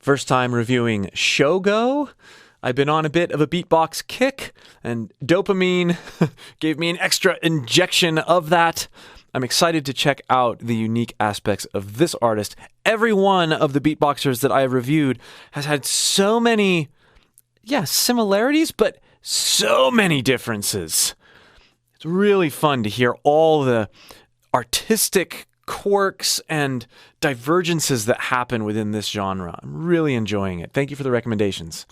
First time reviewing Shogo. I've been on a bit of a beatbox kick, and dopamine gave me an extra injection of that. I'm excited to check out the unique aspects of this artist. Every one of the beatboxers that I have reviewed has had so many, similarities, but so many differences. It's really fun to hear all the artistic quirks and divergences that happen within this genre. I'm really enjoying it. Thank you for the recommendations.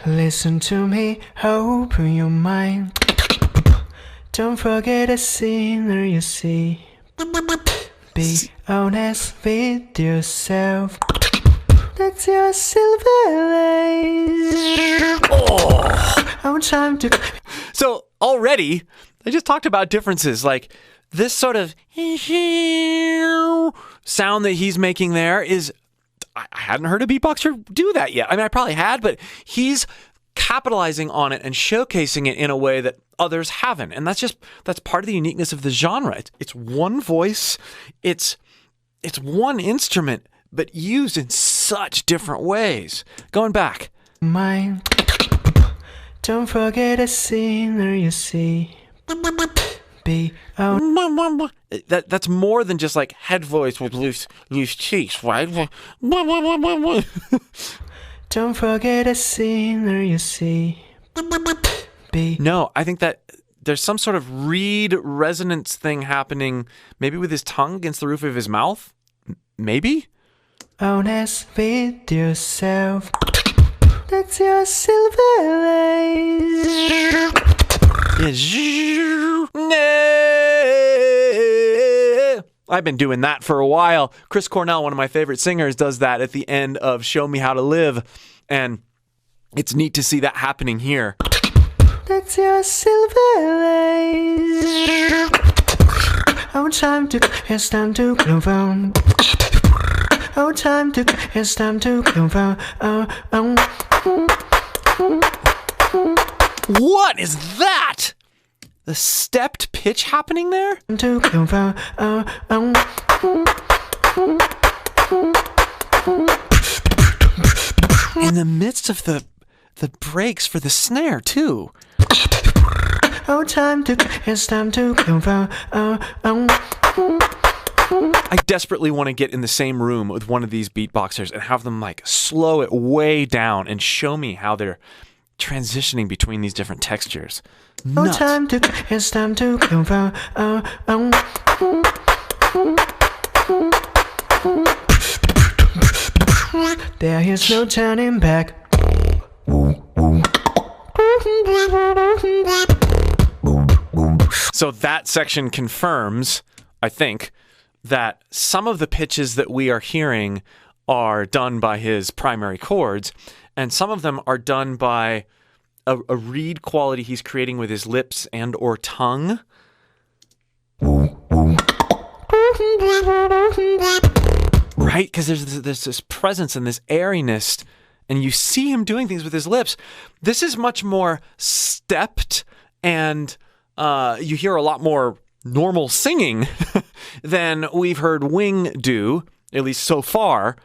Listen to me, open your mind. Don't forget the sinner you see. Be honest with yourself. That's your silver lace. Oh, time to... So already, I just talked about differences, like this sort of sound that he's making there is, I hadn't heard a beatboxer do that yet. I mean, I probably had, but he's capitalizing on it and showcasing it in a way that others haven't. And that's part of the uniqueness of the genre. It's one voice, it's one instrument, but used in such different ways. Going back. Mind. Don't forget the sinner you see. Be that's more than just like head voice with loose cheeks, right? Don't forget the sinner you see. No, I think that there's some sort of reed resonance thing happening, maybe with his tongue against the roof of his mouth. Maybe? Honest with yourself. That's your silver lace. I've been doing that for a while. Chris Cornell, one of my favorite singers, does that at the end of Show Me How to Live. And it's neat to see that happening here. That's your silver lace. Oh, it's time to move on. Oh, it's time to move on. What is that? The stepped pitch happening there? In the midst of the breaks for the snare, too. Oh, it's time to move on. I desperately want to get in the same room with one of these beatboxers and have them like slow it way down and show me how they're transitioning between these different textures. Nuts. Oh, it's time to move on. There is no turning back. So that section confirms, I think, that some of the pitches that we are hearing are done by his primary chords, and some of them are done by a reed quality he's creating with his lips and or tongue. Right? Because there's this presence and this airiness, and you see him doing things with his lips. This is much more stepped, and you hear a lot more normal singing than we've heard Wing do, at least so far.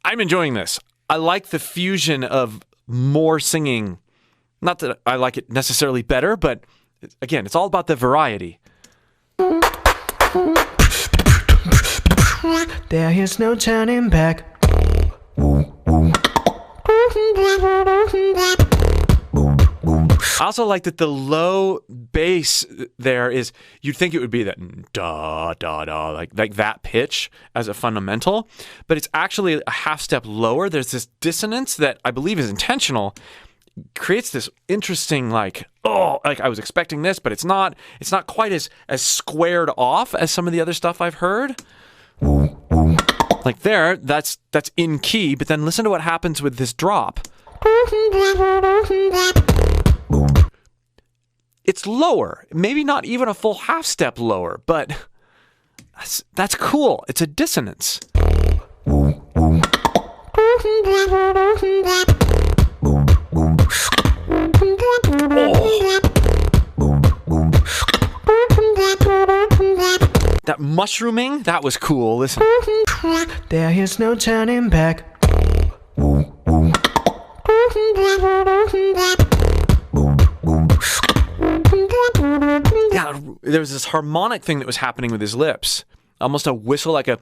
I'm enjoying this. I like the fusion of more singing. Not that I like it necessarily better, but again, it's all about the variety. There is no turning back. I also like that the low bass there is, you'd think it would be that da, da, da, like that pitch as a fundamental, but it's actually a half step lower. There's this dissonance that I believe is intentional, creates this interesting like I was expecting this, but it's not quite as squared off as some of the other stuff I've heard. Like there, that's in key, but then listen to what happens with this drop. It's lower, maybe not even a full half step lower, but that's cool. It's a dissonance. That mushrooming. That was cool. Listen. There is no turning back. Yeah, there was this harmonic thing that was happening with his lips. Almost a whistle, like a...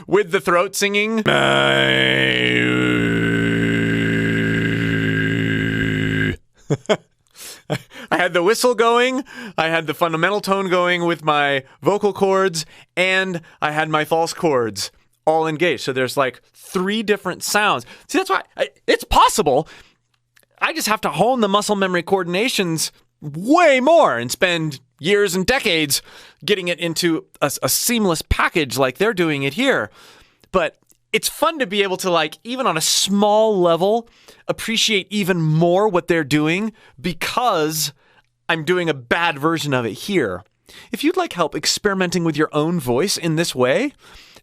with the throat singing. I had the whistle going, I had the fundamental tone going with my vocal cords, and I had my false chords all engaged. So there's like 3 different sounds. See, that's why it's possible. I just have to hone the muscle memory coordinations way more and spend years and decades getting it into a seamless package like they're doing it here. But it's fun to be able to, like, even on a small level, appreciate even more what they're doing because I'm doing a bad version of it here. If you'd like help experimenting with your own voice in this way,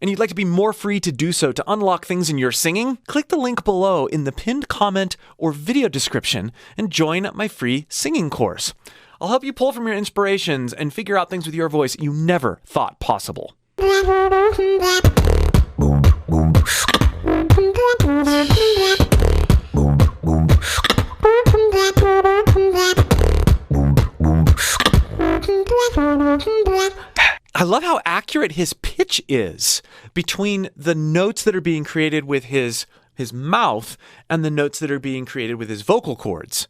and you'd like to be more free to do so to unlock things in your singing, click the link below in the pinned comment or video description and join my free singing course. I'll help you pull from your inspirations and figure out things with your voice you never thought possible. I love how accurate his pitch is between the notes that are being created with his mouth and the notes that are being created with his vocal cords.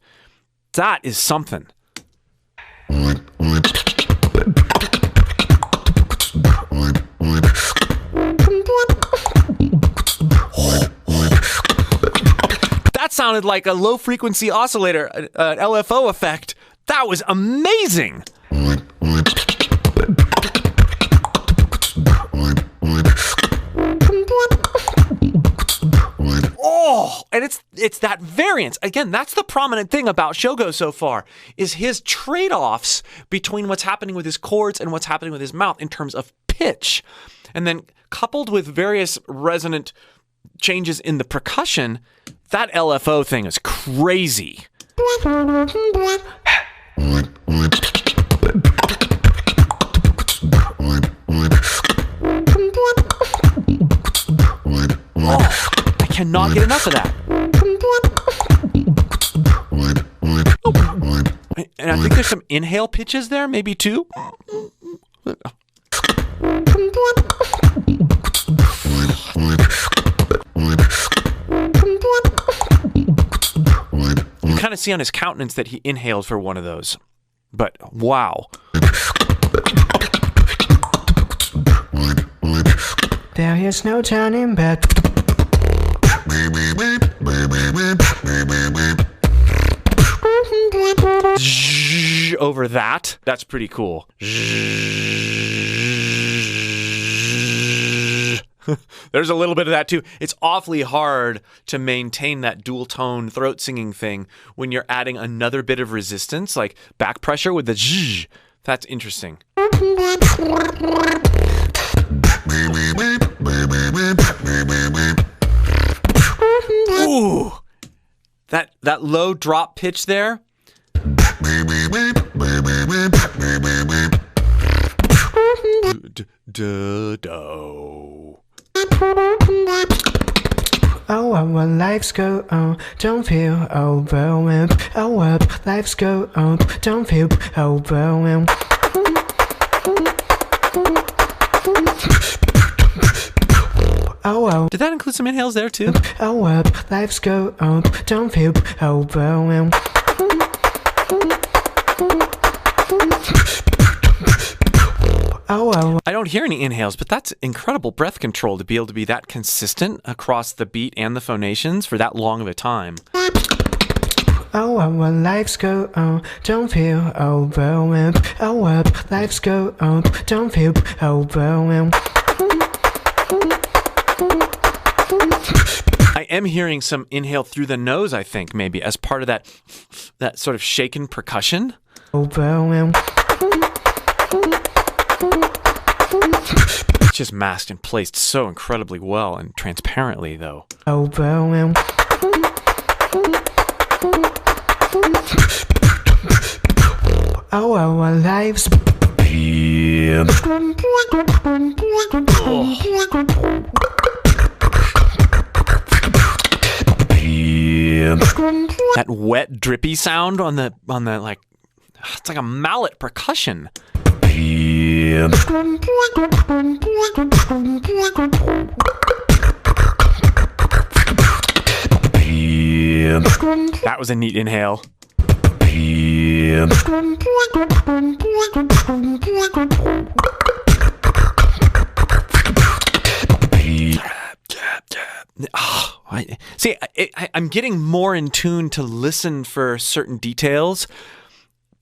That is something. That sounded like a low-frequency oscillator, an LFO effect. That was amazing. Oh, and it's that variance. Again, that's the prominent thing about Shogo so far, is his trade-offs between what's happening with his chords and what's happening with his mouth in terms of pitch. And then coupled with various resonant changes in the percussion, that LFO thing is crazy. Oh, I cannot get enough of that. Oh. And I think there's some inhale pitches there, maybe 2. You kind of see on his countenance that he inhaled for one of those. But wow. There is no turning back. Over that. That's pretty cool. There's a little bit of that too. It's awfully hard to maintain that dual tone throat singing thing when you're adding another bit of resistance, like back pressure with the zh. That's interesting. Ooh, that low drop pitch there. Oh, when lives go on, don't feel overwhelmed. Oh, lives go on, don't feel overwhelmed. Oh, did that include some inhales there too? oh, lives go on, don't feel overwhelmed. Oh, I don't hear any inhales, but that's incredible breath control to be able to be that consistent across the beat and the phonations for that long of a time. oh, when lives go on, don't feel overwhelmed. Oh, lives go on, don't feel overwhelmed. I am hearing some inhale through the nose, I think, maybe, as part of that sort of shaken percussion. Overwhelmed. It's just masked and placed so incredibly well and transparently, though. Overwhelmed. Oh, our lives. That wet, drippy sound on the like, it's like a mallet percussion. That was a neat inhale. See, I'm getting more in tune to listen for certain details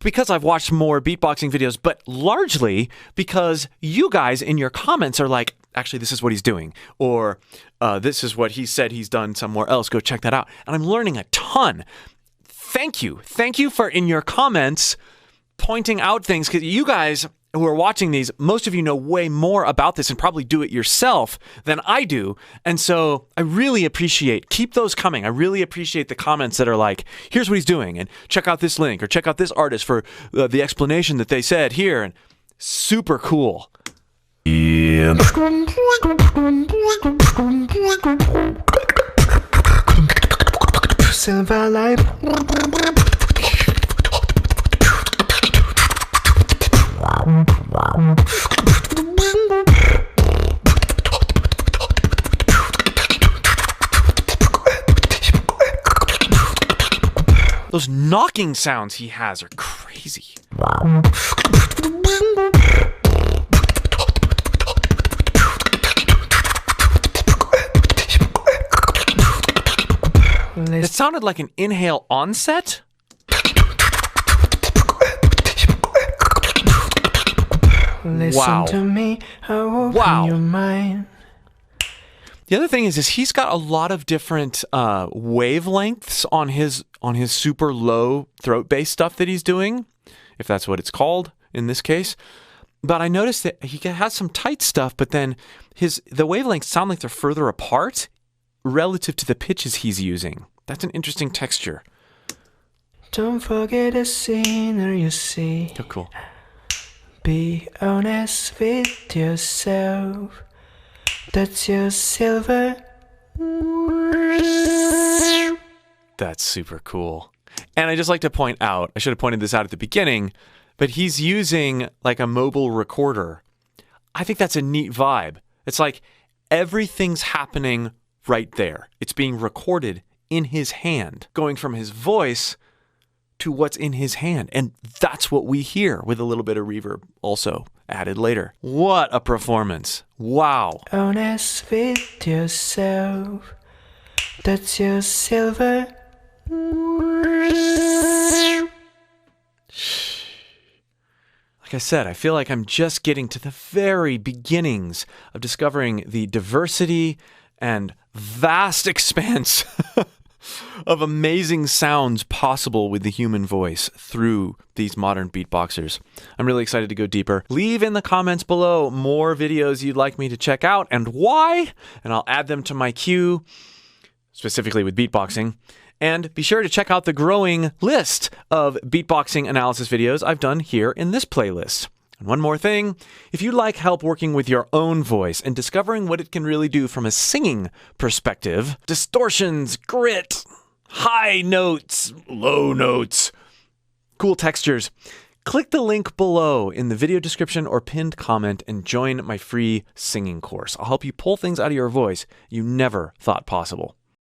because I've watched more beatboxing videos, but largely because you guys in your comments are like, actually, this is what he's doing, or this is what he said he's done somewhere else. Go check that out. And I'm learning a ton. Thank you. Thank you for, in your comments, pointing out things, because you guys who are watching these, most of you know way more about this and probably do it yourself than I do. And so I really appreciate, keep those coming. I really appreciate the comments that are like, here's what he's doing, and check out this link, or check out this artist for the explanation that they said here. And super cool. Silver light. Those knocking sounds he has are crazy. It sounded like an inhale onset. Listen to me, open your mind. The other thing is he's got a lot of different wavelengths on his super low throat bass stuff that he's doing, if that's what it's called in this case. But I noticed that he has some tight stuff, but then the wavelengths sound like they're further apart relative to the pitches he's using. That's an interesting texture. Don't forget the scenery you see. Oh, cool. Be honest with yourself. That's your silver. That's super cool. And I just like to point out, I should have pointed this out at the beginning, but he's using like a mobile recorder. I think that's a neat vibe. It's like everything's happening right there. It's being recorded in his hand, going from his voice to what's in his hand. And that's what we hear, with a little bit of reverb also added later. What a performance. Wow. Honest with yourself. That's your silver. Like I said, I feel like I'm just getting to the very beginnings of discovering the diversity and vast expanse of amazing sounds possible with the human voice through these modern beatboxers. I'm really excited to go deeper. Leave in the comments below more videos you'd like me to check out and why, and I'll add them to my queue, specifically with beatboxing. And be sure to check out the growing list of beatboxing analysis videos I've done here in this playlist. And one more thing, if you'd like help working with your own voice and discovering what it can really do from a singing perspective, distortions, grit, high notes, low notes, cool textures, click the link below in the video description or pinned comment and join my free singing course. I'll help you pull things out of your voice you never thought possible.